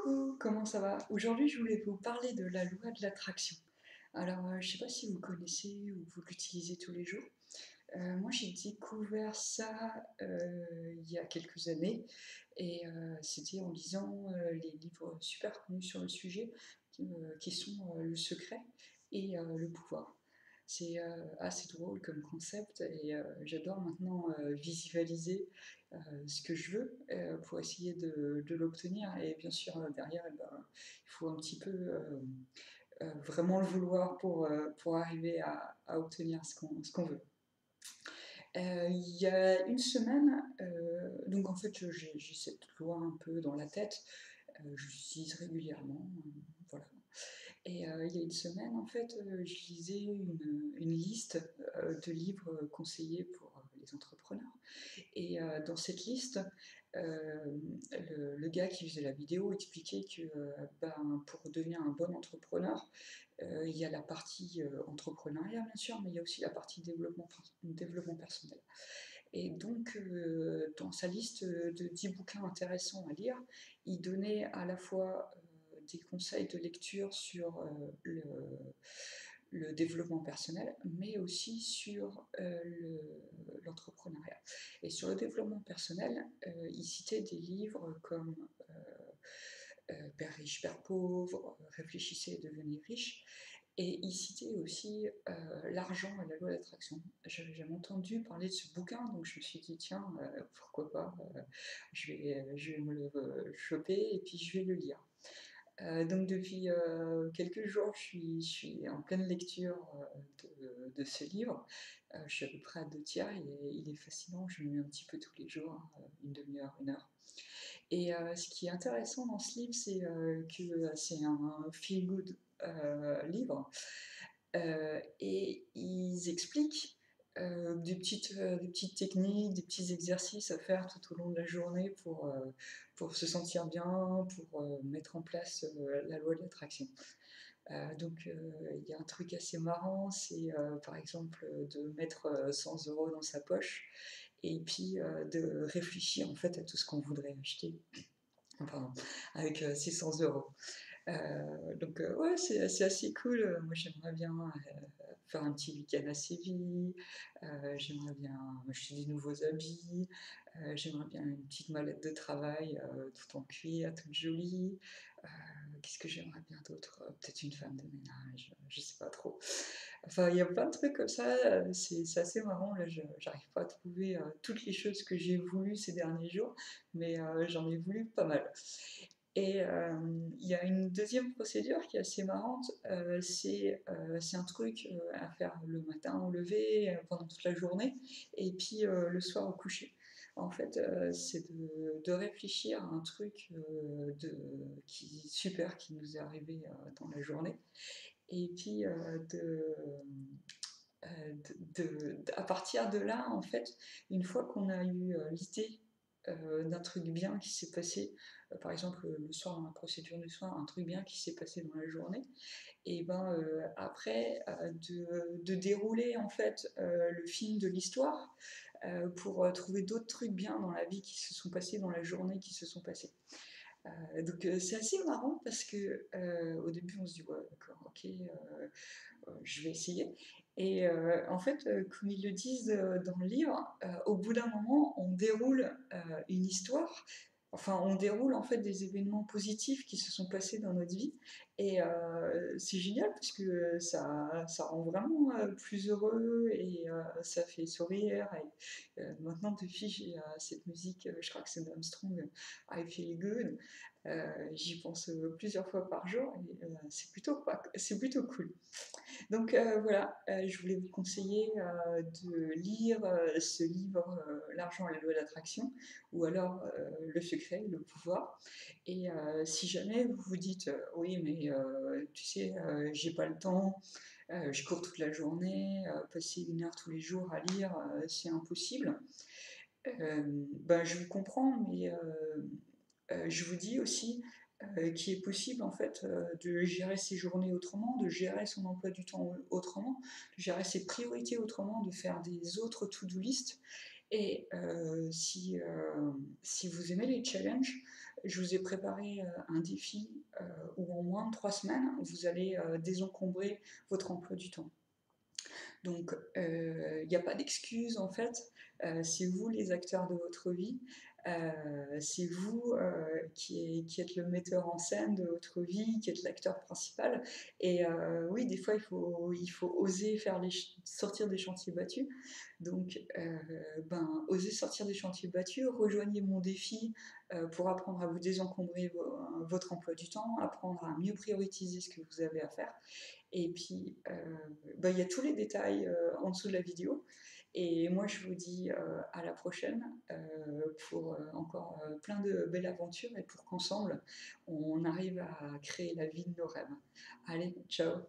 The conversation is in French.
Coucou, comment ça va? Aujourd'hui, je voulais vous parler de la loi de l'attraction. Alors, je ne sais pas si vous connaissez ou vous l'utilisez tous les jours. Moi, j'ai découvert ça il y a quelques années et c'était en lisant les livres super connus sur le sujet qui sont Le Secret et Le Pouvoir. C'est assez drôle comme concept et j'adore maintenant visualiser ce que je veux pour essayer de l'obtenir. Et bien sûr, derrière, eh ben, il faut un petit peu vraiment le vouloir pour arriver à obtenir ce qu'on veut. Il y a une semaine, donc en fait, j'ai cette loi un peu dans la tête, je l'utilise régulièrement, voilà. Et il y a une semaine, en fait, je lisais une liste de livres conseillés pour les entrepreneurs. Et dans cette liste, le gars qui faisait la vidéo expliquait que ben, pour devenir un bon entrepreneur, il y a la partie entrepreneuriat, bien sûr, mais il y a aussi la partie développement personnel. Et donc, dans sa liste de 10 bouquins intéressants à lire, il donnait à la fois des conseils de lecture sur le développement personnel, mais aussi sur l'entrepreneuriat. Et sur le développement personnel, il citait des livres comme Père riche, Père pauvre, Réfléchissez et devenez riche. Et il citait aussi L'argent et la loi d'attraction. J'avais jamais entendu parler de ce bouquin, donc je me suis dit, tiens, pourquoi pas, je vais me le choper et puis je vais le lire. Donc depuis quelques jours, je suis en pleine lecture de ce livre. Je suis à peu près à 2 tiers, il est fascinant, je le lis un petit peu tous les jours, une demi-heure, une heure. Et ce qui est intéressant dans ce livre, c'est que c'est un feel-good livre. Et ils expliquent des petites techniques, des petits exercices à faire tout au long de la journée pour se sentir bien, pour mettre en place la loi de l'attraction. Donc il y a un truc assez marrant, c'est par exemple de mettre 100 euros dans sa poche et puis de réfléchir en fait à tout ce qu'on voudrait acheter. Pardon, avec ces 100 euros. Donc ouais, c'est assez cool. Moi, j'aimerais bien faire un petit week-end à Séville. J'aimerais bien m'acheter des nouveaux habits. J'aimerais bien une petite mallette de travail tout en cuir, toute jolie. Euh, Qu'est-ce que j'aimerais bien d'autre? Peut-être une femme de ménage, je sais pas trop. Enfin, il y a plein de trucs comme ça. C'est assez marrant. Là, j'arrive pas à trouver toutes les choses que j'ai voulu ces derniers jours, mais j'en ai voulu pas mal. Et il y a une deuxième procédure qui est assez marrante, c'est un truc à faire le matin au lever, pendant toute la journée, et puis le soir au coucher. En fait, c'est de réfléchir à un truc super qui nous est arrivé dans la journée, et puis à partir de là, en fait, une fois qu'on a eu l'idée d'un truc bien qui s'est passé, par exemple le soir dans la procédure du soir, un truc bien qui s'est passé dans la journée, et ben après de dérouler en fait le film de l'histoire pour trouver d'autres trucs bien dans la vie qui se sont passés dans la journée qui se sont passés. Donc c'est assez marrant parce que au début on se dit ouais d'accord ok je vais essayer. Et en fait, comme ils le disent dans le livre, au bout d'un moment, on déroule une histoire. Enfin, on déroule en fait des événements positifs qui se sont passés dans notre vie. Et c'est génial parce que ça rend vraiment plus heureux et ça fait sourire. Et maintenant, depuis, j'ai cette musique, je crois que c'est d'Armstrong, I Feel Good. J'y pense plusieurs fois par jour et c'est plutôt cool. Donc voilà, je voulais vous conseiller de lire ce livre L'argent et la loi d'attraction ou alors Le secret, le pouvoir. Et si jamais vous vous dites oui mais tu sais j'ai pas le temps, je cours toute la journée, passer 1 heure tous les jours à lire c'est impossible. Ben, je vous comprends mais je vous dis aussi qu'il est possible en fait de gérer ses journées autrement, de gérer son emploi du temps autrement, de gérer ses priorités autrement, de faire des autres to-do list. Et si vous aimez les challenges, je vous ai préparé un défi où en moins de 3 semaines, vous allez désencombrer votre emploi du temps. Donc, il n'y a pas d'excuse en fait, c'est vous les acteurs de votre vie, c'est vous qui êtes le metteur en scène de votre vie, qui êtes l'acteur principal. Et oui, des fois, il faut oser faire sortir des chantiers battus. Donc, osez sortir des chantiers battus, rejoignez mon défi pour apprendre à vous désencombrer votre emploi du temps, apprendre à mieux prioriser ce que vous avez à faire. Et puis, il y a tous les détails en dessous de la vidéo. Et moi, je vous dis à la prochaine pour encore plein de belles aventures et pour qu'ensemble, on arrive à créer la vie de nos rêves. Allez, ciao!